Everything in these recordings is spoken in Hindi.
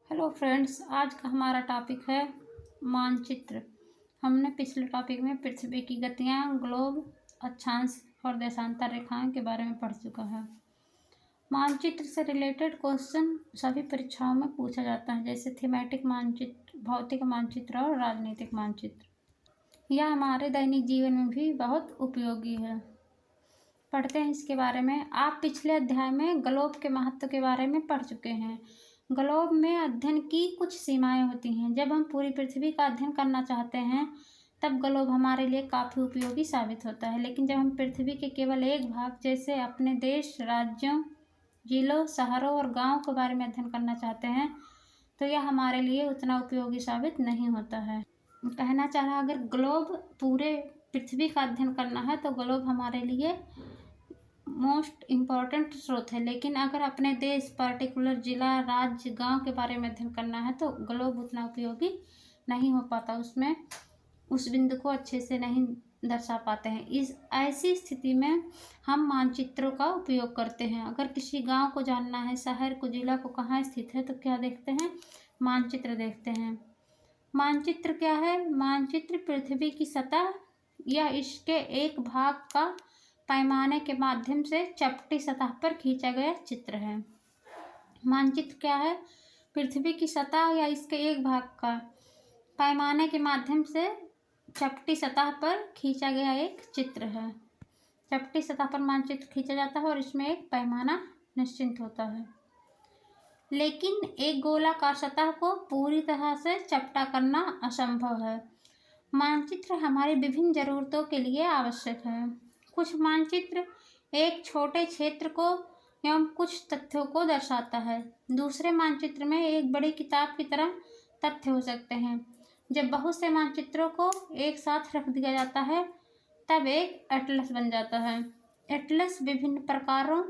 हेलो फ्रेंड्स, आज का हमारा टॉपिक है मानचित्र। हमने पिछले टॉपिक में पृथ्वी की गतियाँ, ग्लोब, अक्षांश और देशांतर रेखाएं के बारे में पढ़ चुका है। मानचित्र से रिलेटेड क्वेश्चन सभी परीक्षाओं में पूछा जाता है, जैसे थीमेटिक मानचित्र, भौतिक मानचित्र और राजनीतिक मानचित्र। यह हमारे दैनिक जीवन में भी बहुत उपयोगी है। पढ़ते हैं इसके बारे में। आप पिछले अध्याय में ग्लोब के महत्व के बारे में पढ़ चुके हैं। ग्लोब में अध्ययन की कुछ सीमाएं होती हैं। जब हम पूरी पृथ्वी का अध्ययन करना चाहते हैं तब ग्लोब हमारे लिए काफ़ी उपयोगी साबित होता है, लेकिन जब हम पृथ्वी के केवल एक भाग जैसे अपने देश, राज्यों, जिलों, शहरों और गाँव के बारे में अध्ययन करना चाहते हैं तो यह हमारे लिए उतना उपयोगी साबित नहीं होता है। कहना चाह रहा, अगर ग्लोब पूरे पृथ्वी का अध्ययन करना है तो ग्लोब हमारे लिए मोस्ट इम्पॉर्टेंट स्रोत है, लेकिन अगर अपने देश, पर्टिकुलर जिला, राज्य, गांव के बारे में अध्ययन करना है तो ग्लोब उतना उपयोगी नहीं हो पाता। उसमें उस बिंदु को अच्छे से नहीं दर्शा पाते हैं। इस ऐसी स्थिति में हम मानचित्रों का उपयोग करते हैं। अगर किसी गांव को जानना है, शहर को, जिला को कहाँ स्थित है, तो क्या देखते हैं? मानचित्र देखते हैं। मानचित्र क्या है? मानचित्र पृथ्वी की सतह या इसके एक भाग का पैमाने के माध्यम से चपटी सतह पर खींचा गया चित्र है। मानचित्र क्या है? पृथ्वी की सतह या इसके एक भाग का पैमाने के माध्यम से चपटी सतह पर खींचा गया एक चित्र है। चपटी सतह पर मानचित्र खींचा जाता है और इसमें एक पैमाना निश्चित होता है, लेकिन एक गोलाकार सतह को पूरी तरह से चपटा करना असंभव है। मानचित्र हमारी विभिन्न जरूरतों के लिए आवश्यक है। कुछ मानचित्र एक छोटे क्षेत्र को एवं कुछ तथ्यों को दर्शाता है। दूसरे मानचित्र में एक बड़ी किताब की तरह तथ्य हो सकते हैं। जब बहुत से मानचित्रों को एक साथ रख दिया जाता है तब एक एटलस बन जाता है। एटलस विभिन्न प्रकारों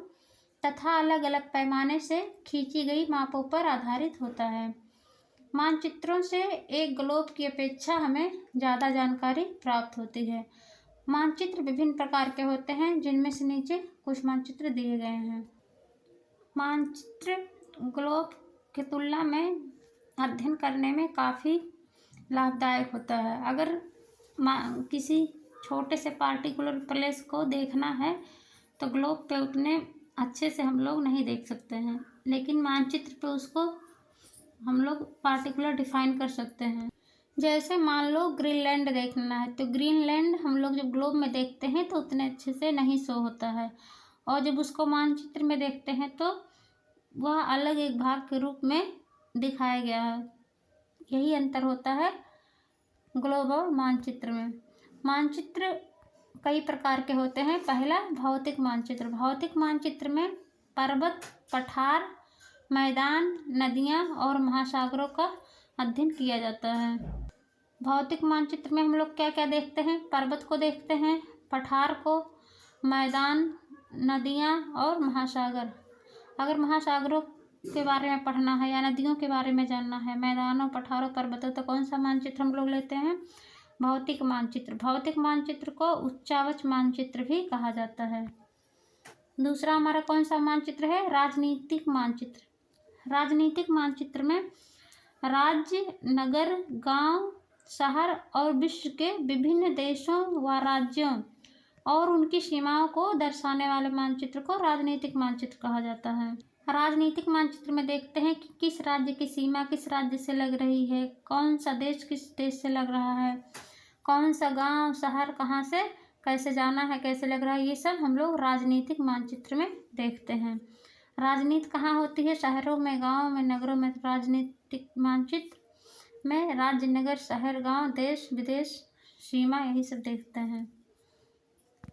तथा अलग अलग पैमाने से खींची गई मापों पर आधारित होता है। मानचित्रों से एक ग्लोब की अपेक्षा हमें ज़्यादा जानकारी प्राप्त होती है। मानचित्र विभिन्न प्रकार के होते हैं, जिनमें से नीचे कुछ मानचित्र दिए गए हैं। मानचित्र ग्लोब की तुलना में अध्ययन करने में काफ़ी लाभदायक होता है। अगर किसी छोटे से पार्टिकुलर प्लेस को देखना है तो ग्लोब पे उतने अच्छे से हम लोग नहीं देख सकते हैं, लेकिन मानचित्र पे उसको हम लोग पार्टिकुलर डिफाइन कर सकते हैं। जैसे मान लो ग्रीनलैंड देखना है तो ग्रीनलैंड हम लोग जब ग्लोब में देखते हैं तो उतने अच्छे से नहीं शो होता है, और जब उसको मानचित्र में देखते हैं तो वह अलग एक भाग के रूप में दिखाया गया है। यही अंतर होता है ग्लोब और मानचित्र में। मानचित्र कई प्रकार के होते हैं। पहला, भौतिक मानचित्र। भौतिक मानचित्र में पर्वत, पठार, मैदान, नदियाँ और महासागरों का अध्ययन किया जाता है। भौतिक मानचित्र में हम लोग क्या क्या देखते हैं? पर्वत को देखते हैं, पठार को, मैदान, नदियाँ और महासागर। अगर महासागरों के बारे में पढ़ना है या नदियों के बारे में जानना है, मैदानों, पठारों, पर्वतों, तो कौन सा मानचित्र हम लोग लेते हैं? भौतिक मानचित्र। भौतिक मानचित्र को उच्चावच मानचित्र भी कहा जाता है। दूसरा हमारा कौन सा मानचित्र है? राजनीतिक मानचित्र। राजनीतिक मानचित्र में राज्य, नगर, गांव, शहर और विश्व के विभिन्न देशों व राज्यों और उनकी सीमाओं को दर्शाने वाले मानचित्र को राजनीतिक मानचित्र कहा जाता है। राजनीतिक मानचित्र में देखते हैं कि किस राज्य की सीमा किस राज्य से लग रही है, कौन सा देश किस देश से लग रहा है, कौन सा गांव, शहर कहाँ से कैसे जाना है, कैसे लग रहा है, ये सब हम लोग राजनीतिक मानचित्र में देखते हैं। राजनीति कहाँ होती है? शहरों में, गाँव में, नगरों में। राजनीतिक मानचित्र में राज्य, नगर, शहर, गांव, देश, विदेश, सीमा, यही सब देखते हैं।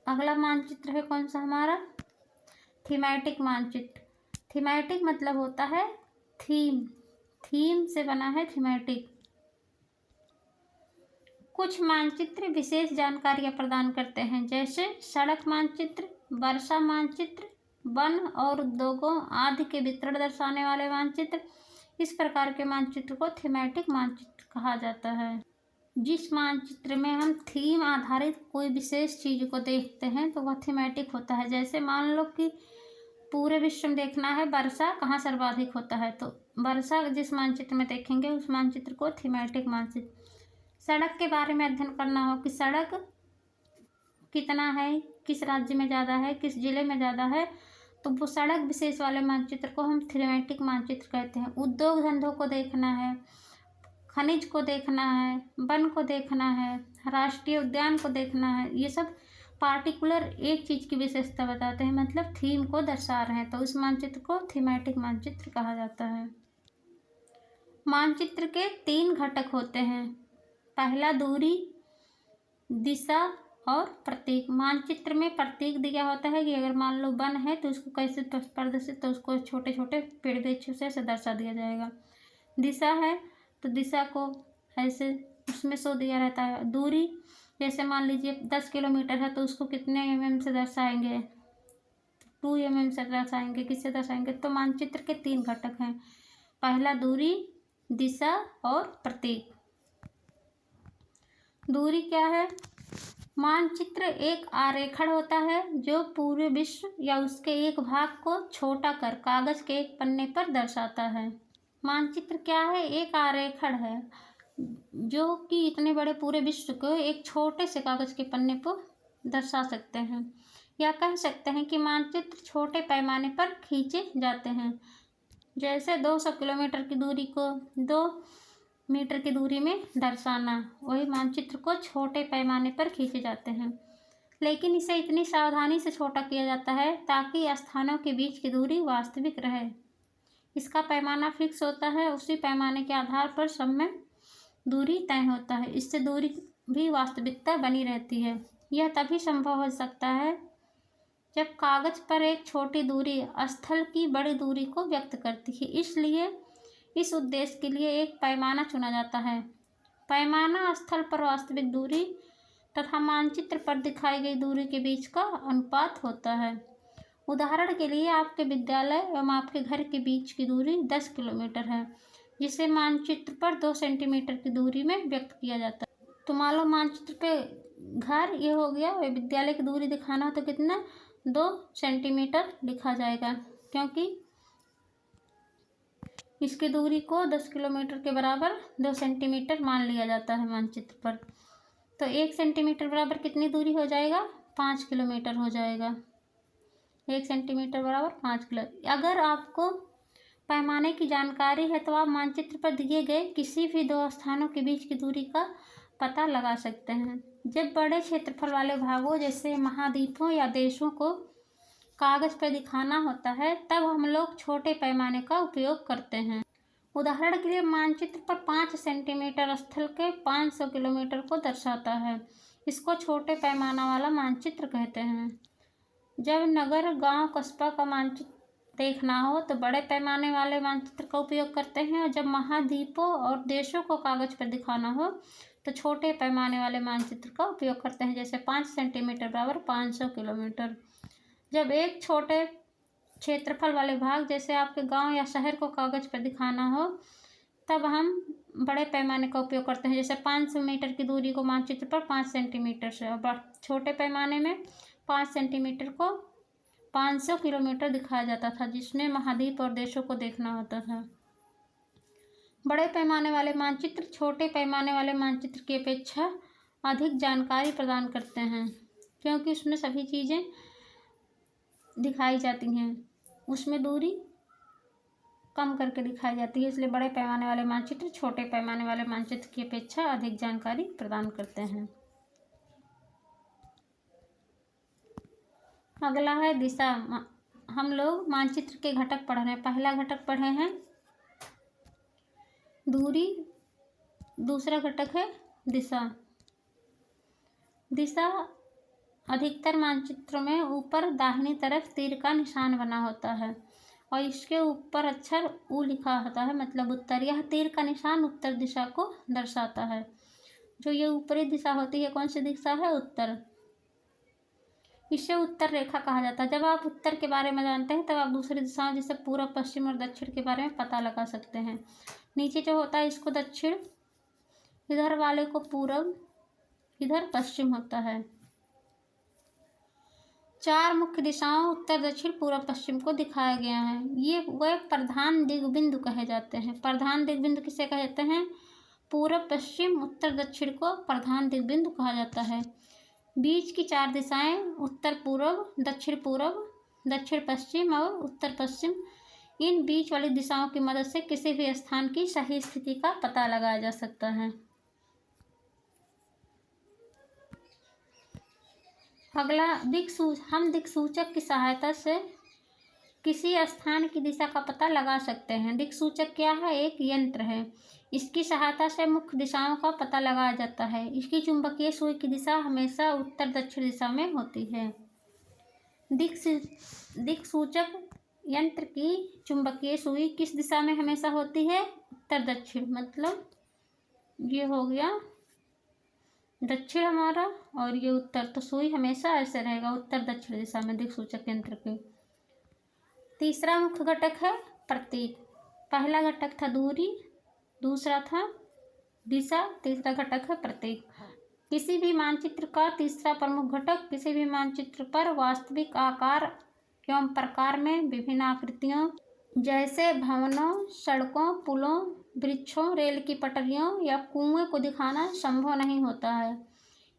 अगला मानचित्र है कौन सा हमारा? थीमेटिक मानचित्र। थीमेटिक मतलब होता है थीम। थीम से बना है थीमेटिक। कुछ मानचित्र विशेष जानकारियाँ प्रदान करते हैं, जैसे सड़क मानचित्र, वर्षा मानचित्र, वन और उद्योगों आदि के वितरण दर्शाने वाले मानचित्र। इस प्रकार के मानचित्र को थीमेटिक मानचित्र कहा जाता है। जिस मानचित्र में हम थीम आधारित कोई विशेष चीज़ को देखते हैं तो वह थीमेटिक होता है। जैसे मान लो कि पूरे विश्व में देखना है वर्षा कहाँ सर्वाधिक होता है, तो वर्षा जिस मानचित्र में देखेंगे उस मानचित्र को थीमेटिक मानचित्र। सड़क के बारे में अध्ययन करना हो कि सड़क कितना है, किस राज्य में ज़्यादा है, किस जिले में ज़्यादा है, तो वो सड़क विशेष वाले मानचित्र को हम थीमेटिक मानचित्र कहते हैं। उद्योग धंधों को देखना है, खनिज को देखना है, वन को देखना है, राष्ट्रीय उद्यान को देखना है, ये सब पार्टिकुलर एक चीज़ की विशेषता बताते हैं, मतलब थीम को दर्शा रहे हैं, तो उस मानचित्र को थीमेटिक मानचित्र कहा जाता है। मानचित्र के 3 घटक होते हैं। पहला दूरी, दिशा और प्रतीक। मानचित्र में प्रतीक दिया होता है कि अगर मान लो वन है तो उसको कैसे प्रदर्शित, तो उसको छोटे छोटे पेड़ वृक्षों से दर्शा दिया जाएगा। दिशा है तो दिशा को ऐसे उसमें शो दिया रहता है। दूरी जैसे मान लीजिए 10 किलोमीटर है तो उसको कितने mm से दर्शाएंगे, 2 mm से दर्शाएंगे। किससे दर्शाएंगे, तो मानचित्र के 3 घटक हैं। पहला दूरी, दिशा और प्रतीक। दूरी क्या है, मानचित्र एक आरेखण होता है जो पूरे विश्व या उसके एक भाग को छोटा कर कागज के एक पन्ने पर दर्शाता है। मानचित्र क्या है, एक आरेखण है जो कि इतने बड़े पूरे विश्व को एक छोटे से कागज के पन्ने पर दर्शा सकते हैं, या कह सकते हैं कि मानचित्र छोटे पैमाने पर खींचे जाते हैं। जैसे 200 किलोमीटर की दूरी को 2 मीटर की दूरी में दर्शाना, वही मानचित्र को छोटे पैमाने पर खींचे जाते हैं। लेकिन इसे इतनी सावधानी से छोटा किया जाता है ताकि स्थानों के बीच की दूरी वास्तविक रहे। इसका पैमाना फिक्स होता है, उसी पैमाने के आधार पर सब में दूरी तय होता है। इससे दूरी भी वास्तविकता बनी रहती है। यह तभी संभव हो सकता है जब कागज पर एक छोटी दूरी स्थल की बड़ी दूरी को व्यक्त करती है। इसलिए इस उद्देश्य के लिए एक पैमाना चुना जाता है। पैमाना स्थल पर वास्तविक दूरी तथा मानचित्र पर दिखाई गई दूरी के बीच का अनुपात होता है। उदाहरण के लिए आपके विद्यालय एवं आपके घर के बीच की दूरी 10 किलोमीटर है, जिसे मानचित्र पर 2 सेंटीमीटर की दूरी में व्यक्त किया जाता है। तो मान लो मानचित्र पे घर ये हो गया, विद्यालय की दूरी दिखाना हो तो कितना, 2 सेंटीमीटर लिखा जाएगा, क्योंकि इसकी दूरी को 10 किलोमीटर के बराबर 2 सेंटीमीटर मान लिया जाता है मानचित्र पर। तो 1 सेंटीमीटर बराबर कितनी दूरी हो जाएगा, 5 किलोमीटर हो जाएगा। 1 सेंटीमीटर बराबर 5 किलो। अगर आपको पैमाने की जानकारी है तो आप मानचित्र पर दिए गए किसी भी 2 स्थानों के बीच की दूरी का पता लगा सकते हैं। जब बड़े क्षेत्रफल वाले भागों जैसे महाद्वीपों या देशों को कागज पर दिखाना होता है तब हम लोग छोटे पैमाने का उपयोग करते हैं। उदाहरण के लिए मानचित्र पर 5 सेंटीमीटर स्थल के 500 किलोमीटर को दर्शाता है। इसको छोटे पैमाना वाला मानचित्र कहते हैं। जब नगर, गांव, कस्बा का मानचित्र देखना हो तो बड़े पैमाने वाले मानचित्र का उपयोग करते हैं, और जब महाद्वीपों और देशों को कागज पर दिखाना हो तो छोटे पैमाने वाले मानचित्र का उपयोग करते हैं, जैसे 5 सेंटीमीटर बराबर 500 किलोमीटर। जब एक छोटे क्षेत्रफल वाले भाग जैसे आपके गांव या शहर को कागज पर दिखाना हो तब हम बड़े पैमाने का उपयोग करते हैं, जैसे 500 मीटर की दूरी को मानचित्र पर 5 सेंटीमीटर से, और छोटे पैमाने में 5 सेंटीमीटर को 500 किलोमीटर दिखाया जाता था, जिसमें महाद्वीप और देशों को देखना होता था। बड़े पैमाने वाले मानचित्र छोटे पैमाने वाले मानचित्र की अपेक्षा अधिक जानकारी प्रदान करते हैं, क्योंकि उसमें सभी चीज़ें दिखाई जाती हैं, उसमें दूरी कम करके दिखाई जाती है। इसलिए बड़े पैमाने वाले मानचित्र छोटे पैमाने वाले मानचित्र की अपेक्षा अधिक जानकारी प्रदान करते हैं। अगला है दिशा। हम लोग मानचित्र के घटक पढ़ रहे हैं। पहला घटक पढ़े हैं दूरी, दूसरा घटक है दिशा। दिशा अधिकतर मानचित्रों में ऊपर दाहिनी तरफ तीर का निशान बना होता है और इसके ऊपर अक्षर U लिखा होता है, मतलब उत्तर। यह तीर का निशान उत्तर दिशा को दर्शाता है। जो ये ऊपरी दिशा होती है, कौन सी दिशा है, उत्तर। इसे उत्तर रेखा कहा जाता है। जब आप उत्तर के बारे में जानते हैं तब आप दूसरी दिशाओं जैसे पूर्व, पश्चिम और दक्षिण के बारे में पता लगा सकते हैं। नीचे जो होता है इसको दक्षिण, इधर वाले को पूर्व, इधर पश्चिम होता है। 4 मुख्य दिशाओं उत्तर, दक्षिण, पूर्व, पश्चिम को दिखाया गया है। ये वह प्रधान दिग्बिंदु कहे जाते हैं। प्रधान दिग्बिंदु किसे कहते हैं? पूर्व, पश्चिम, उत्तर, दक्षिण को प्रधान दिग्बिंदु कहा जाता है। बीच की 4 दिशाएं उत्तर पूर्व, दक्षिण पश्चिम और उत्तर पश्चिम, इन बीच वाली दिशाओं की मदद से किसी भी स्थान की सही स्थिति का पता लगाया जा सकता है। अगला हम दिक्सूचक की सहायता से किसी स्थान की दिशा का पता लगा सकते हैं। दिक्सूचक क्या है? एक यंत्र है। इसकी सहायता से मुख्य दिशाओं का पता लगाया जाता है। इसकी चुंबकीय सुई की दिशा हमेशा उत्तर दक्षिण दिशा में होती है। दिक्सूचक यंत्र की चुंबकीय सुई किस दिशा में हमेशा होती है? उत्तर दक्षिण। मतलब ये हो गया दक्षिण हमारा और ये उत्तर, तो सुई हमेशा ऐसे रहेगा उत्तर दक्षिण दिशा में दिक्सूचक यंत्र की। तीसरा मुख्य घटक है प्रतीक। पहला घटक था दूरी, दूसरा था दिशा, तीसरा घटक है प्रतीक। किसी भी मानचित्र का तीसरा प्रमुख घटक किसी भी मानचित्र पर वास्तविक आकार एवं प्रकार में विभिन्न आकृतियों जैसे भवनों, सड़कों, पुलों, वृक्षों, रेल की पटरियों या कुएं को दिखाना संभव नहीं होता है।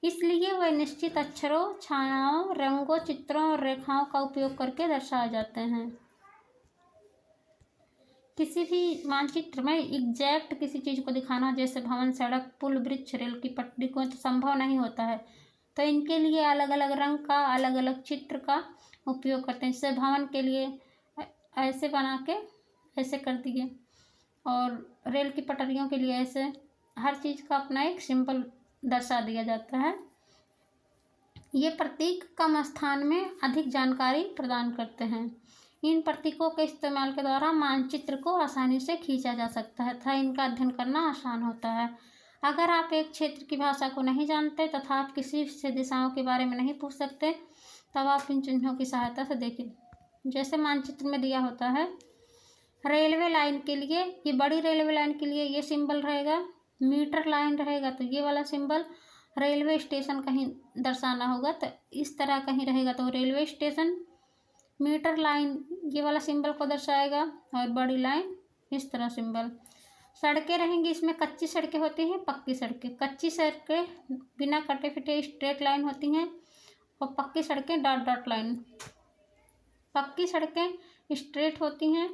इसलिए वह निश्चित अक्षरों, छायाओं, रंगों, चित्रों और रेखाओं का उपयोग करके दर्शाए जाते हैं। किसी भी मानचित्र में एग्जैक्ट किसी चीज़ को दिखाना जैसे भवन, सड़क, पुल, वृक्ष, रेल की पटरी को तो संभव नहीं होता है, तो इनके लिए अलग अलग रंग का, अलग अलग चित्र का उपयोग करते हैं। जैसे भवन के लिए ऐसे बना के ऐसे कर दिए और रेल की पटरियों के लिए ऐसे, हर चीज़ का अपना एक सिंबल दर्शा दिया जाता है। ये प्रतीक कम स्थान में अधिक जानकारी प्रदान करते हैं। इन प्रतीकों के इस्तेमाल के द्वारा मानचित्र को आसानी से खींचा जा सकता है तथा इनका अध्ययन करना आसान होता है। अगर आप एक क्षेत्र की भाषा को नहीं जानते तथा आप किसी से दिशाओं के बारे में नहीं पूछ सकते, तब आप इन चिन्हों की सहायता से देखें। जैसे मानचित्र में दिया होता है रेलवे लाइन के लिए, ये बड़ी रेलवे लाइन के लिए ये सिंबल रहेगा, मीटर लाइन रहेगा तो ये वाला सिंबल, रेलवे स्टेशन कहीं दर्शाना होगा तो इस तरह कहीं रहेगा तो रेलवे स्टेशन, मीटर लाइन ये वाला सिंबल को दर्शाएगा और बड़ी लाइन इस तरह सिंबल। सड़कें रहेंगी, इसमें कच्ची सड़कें होती हैं, पक्की सड़कें। कच्ची सड़कें बिना कटे फिटे स्ट्रेट लाइन होती हैं और पक्की सड़कें डॉट डॉट लाइन। पक्की सड़कें स्ट्रेट होती हैं,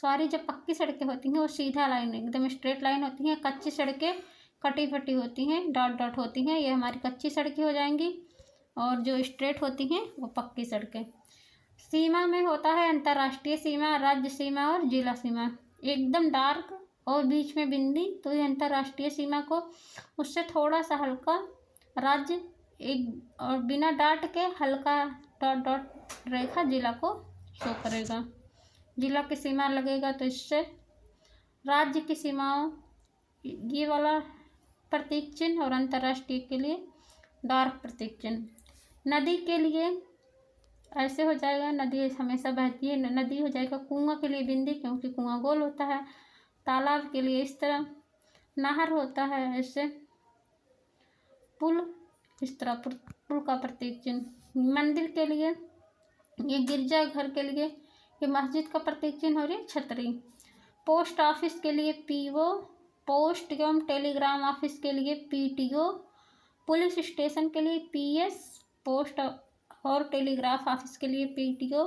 जब पक्की सड़कें होती हैं वो सीधा लाइन एकदम स्ट्रेट लाइन होती हैं। कच्ची सड़कें कटी फटी होती हैं, डॉट डॉट होती हैं, ये हमारी कच्ची सड़कें हो जाएंगी और जो स्ट्रेट होती हैं वो पक्की सड़कें। सीमा में होता है अंतर्राष्ट्रीय सीमा, राज्य सीमा और जिला सीमा। एकदम डार्क और बीच में बिंदी तो ये अंतर्राष्ट्रीय सीमा को, उससे थोड़ा सा हल्का राज्य, एक और बिना डाट के हल्का डॉट डॉट रेखा जिला को शो करेगा। जिला की सीमा लगेगा तो इससे राज्य की सीमाओं ये वाला प्रतीक चिन्ह और अंतर्राष्ट्रीय के लिए डार्क प्रतीक चिन्ह। नदी के लिए ऐसे हो जाएगा, नदी हमेशा बहती है, नदी हो जाएगा। कुआं के लिए बिंदी क्योंकि कुआं गोल होता है। तालाब के लिए इस तरह, नहर होता है ऐसे, पुल इस तरह पुल का प्रतीक चिन्ह। मंदिर के लिए ये, गिरजा घर के लिए ये मस्जिद का प्रतीक चिन्ह और ये छतरी। पोस्ट ऑफिस के लिए पीओ, पोस्ट एवं टेलीग्राम ऑफिस के लिए पीटीओ, पुलिस स्टेशन के लिए पीएस, पोस्ट और टेलीग्राफ ऑफिस के लिए पीटीओ,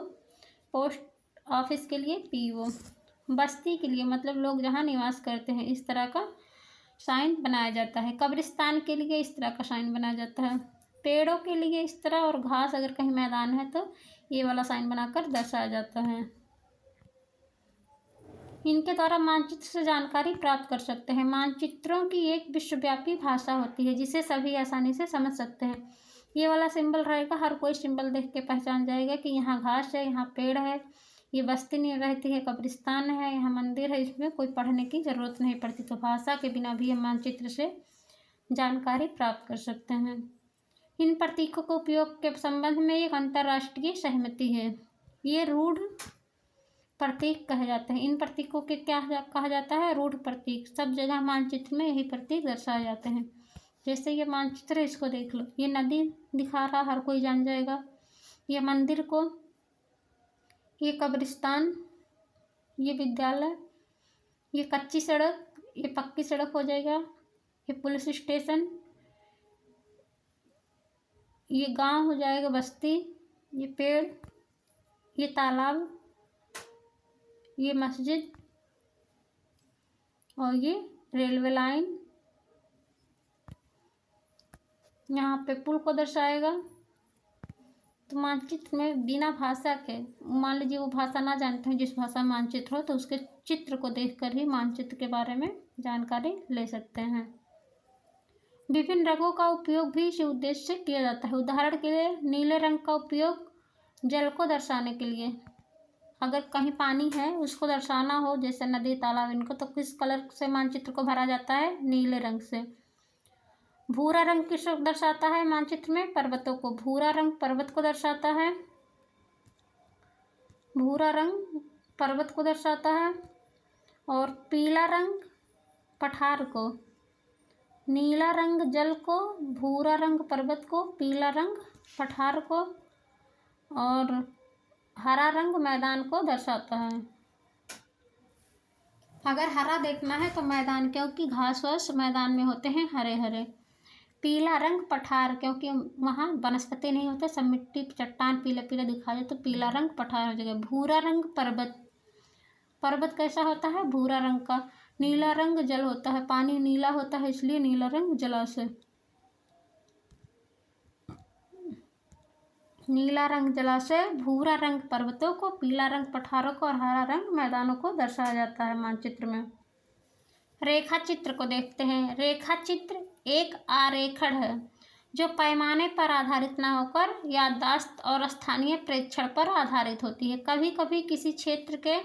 पोस्ट ऑफिस के लिए पीओ। बस्ती के लिए मतलब लोग जहाँ निवास करते हैं इस तरह का साइन बनाया जाता है। कब्रिस्तान के लिए इस तरह का साइन बनाया जाता है। पेड़ों के लिए इस तरह, और घास अगर कहीं मैदान है तो ये वाला साइन बनाकर दर्शाया जाता है। इनके द्वारा मानचित्र से जानकारी प्राप्त कर सकते हैं। मानचित्रों की एक विश्वव्यापी भाषा होती है जिसे सभी आसानी से समझ सकते हैं। ये वाला सिंबल रहेगा, हर कोई सिंबल देख के पहचान जाएगा कि यहाँ घास है, यहाँ पेड़ है, ये बस्ती नहीं रहती है, कब्रिस्तान है, यहाँ मंदिर है। इसमें कोई पढ़ने की ज़रूरत नहीं पड़ती, तो भाषा के बिना भी हम मानचित्र से जानकारी प्राप्त कर सकते हैं। इन प्रतीकों के उपयोग के संबंध में एक अंतर्राष्ट्रीय सहमति है। ये रूढ़ प्रतीक कहे जाते हैं। इन प्रतीकों के क्या कहा जाता है? रूढ़ प्रतीक। सब जगह मानचित्र में यही प्रतीक दर्शाए जाते हैं। जैसे ये मानचित्र है, इसको देख लो, ये नदी दिखा रहा, हर कोई जान जाएगा। ये मंदिर को, ये कब्रिस्तान, ये विद्यालय, ये कच्ची सड़क, ये पक्की सड़क हो जाएगा, ये पुलिस स्टेशन, ये गांव हो जाएगा बस्ती, ये पेड़, ये तालाब, ये मस्जिद और ये रेलवे लाइन। यहाँ पे पुल को दर्शाएगा। तो मानचित्र में बिना भाषा के, मान लीजिए वो भाषा ना जानते हैं जिस भाषा में मानचित्र हो, तो उसके चित्र को देखकर ही मानचित्र के बारे में जानकारी ले सकते हैं। विभिन्न रंगों का उपयोग भी इसी उद्देश्य से किया जाता है। उदाहरण के लिए नीले रंग का उपयोग जल को दर्शाने के लिए, अगर कहीं पानी है उसको दर्शाना हो, जैसे नदी तालाब इनको, तो किस कलर से मानचित्र को भरा जाता है? नीले रंग से। भूरा रंग किस दर्शाता है मानचित्र में? पर्वतों को। भूरा रंग पर्वत को दर्शाता है। भूरा रंग पर्वत को दर्शाता है। और पीला रंग पठार को। नीला रंग जल को, भूरा रंग पर्वत को, पीला रंग पठार को और हरा रंग मैदान को दर्शाता है। अगर हरा देखना है तो मैदान, क्योंकि घास वास मैदान में होते हैं हरे हरे। पीला रंग पठार, क्योंकि वहाँ वनस्पति नहीं होते, सब मिट्टी चट्टान पीला पीला दिखा जाए, तो पीला रंग पठार हो जाएगा। भूरा रंग पर्वत, पर्वत कैसा होता है? भूरा रंग का। नीला रंग जल होता है, पानी नीला होता है इसलिए नीला रंग जलाशय। नीला रंग जलाशय, भूरा रंग पर्वतों को, पीला रंग पठारों को और हरा रंग मैदानों को दर्शाया जाता है मानचित्र में। रेखा चित्र को देखते हैं। रेखा चित्र एक आरेखण है जो पैमाने पर आधारित न होकर याददाश्त और स्थानीय प्रेक्षण पर आधारित होती है। कभी कभी किसी क्षेत्र के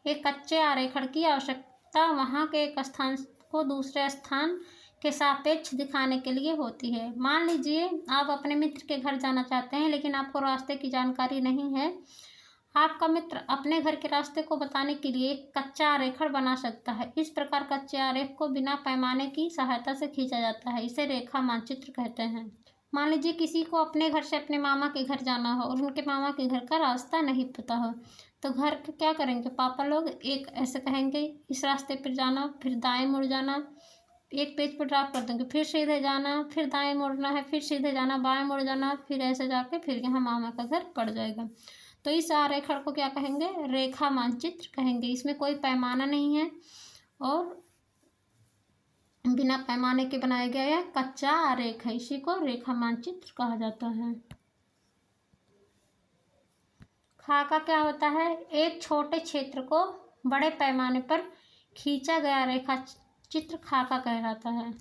एक कच्चे आरेखण की आवश्यकता वहाँ के एक स्थान को दूसरे स्थान के सापेक्ष दिखाने के लिए होती है। मान लीजिए आप अपने मित्र के घर जाना चाहते हैं, लेकिन आपको रास्ते की जानकारी नहीं है। आपका मित्र अपने घर के रास्ते को बताने के लिए एक कच्चा आरेखण बना सकता है। इस प्रकार कच्चे आरेख को बिना पैमाने की सहायता से खींचा जाता है। इसे रेखा मानचित्र कहते हैं। मान लीजिए किसी को अपने घर से अपने मामा के घर जाना हो और उनके मामा के घर का रास्ता नहीं पता हो, तो घर के क्या करेंगे पापा लोग? एक ऐसे कहेंगे इस रास्ते पर जाना, फिर दाएं मुड़ जाना, एक पेज पर ड्रॉप कर देंगे, फिर सीधे जाना, फिर दाएं मुड़ना है, फिर सीधे जाना, बाएं मुड़ जाना, फिर ऐसे जाके फिर यहाँ मामा का घर पड़ जाएगा। तो इस आरेखण को क्या कहेंगे? रेखा मानचित्र कहेंगे। इसमें कोई पैमाना नहीं है और बिना पैमाने के बनाया गया यह कच्चा आरेख है। इसी को रेखा मानचित्र कहा जाता है। खाका क्या होता है? एक छोटे क्षेत्र को बड़े पैमाने पर खींचा गया रेखा चित्र खाका कहलाता है।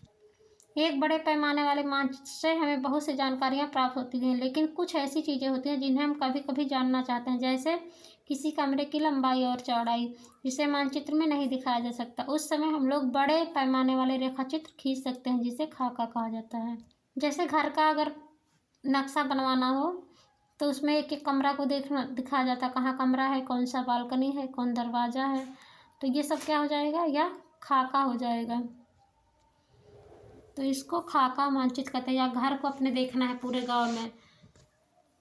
एक बड़े पैमाने वाले मानचित्र से हमें बहुत सी जानकारियाँ प्राप्त होती हैं, लेकिन कुछ ऐसी चीज़ें होती हैं जिन्हें हम कभी कभी जानना चाहते हैं, जैसे किसी कमरे की लंबाई और चौड़ाई, जिसे मानचित्र में नहीं दिखाया जा सकता। उस समय हम लोग बड़े पैमाने वाले रेखाचित्र खींच सकते हैं, जिसे खाका कहा जाता है। जैसे घर का अगर नक्शा बनवाना हो तो उसमें एक एक कमरा को दिखाया जाता है, कहाँ कमरा है, कौन सा बालकनी है, कौन दरवाज़ा है। तो ये सब क्या हो जाएगा? या खाका हो जाएगा। तो इसको खाका मानचित्र कहते हैं। या घर को अपने देखना है पूरे गांव में,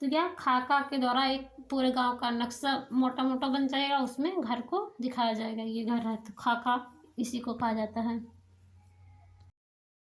तो यह खाका के द्वारा एक पूरे गांव का नक्शा मोटा मोटा बन जाएगा, उसमें घर को दिखाया जाएगा, ये घर है, तो खाका इसी को कहा जाता है।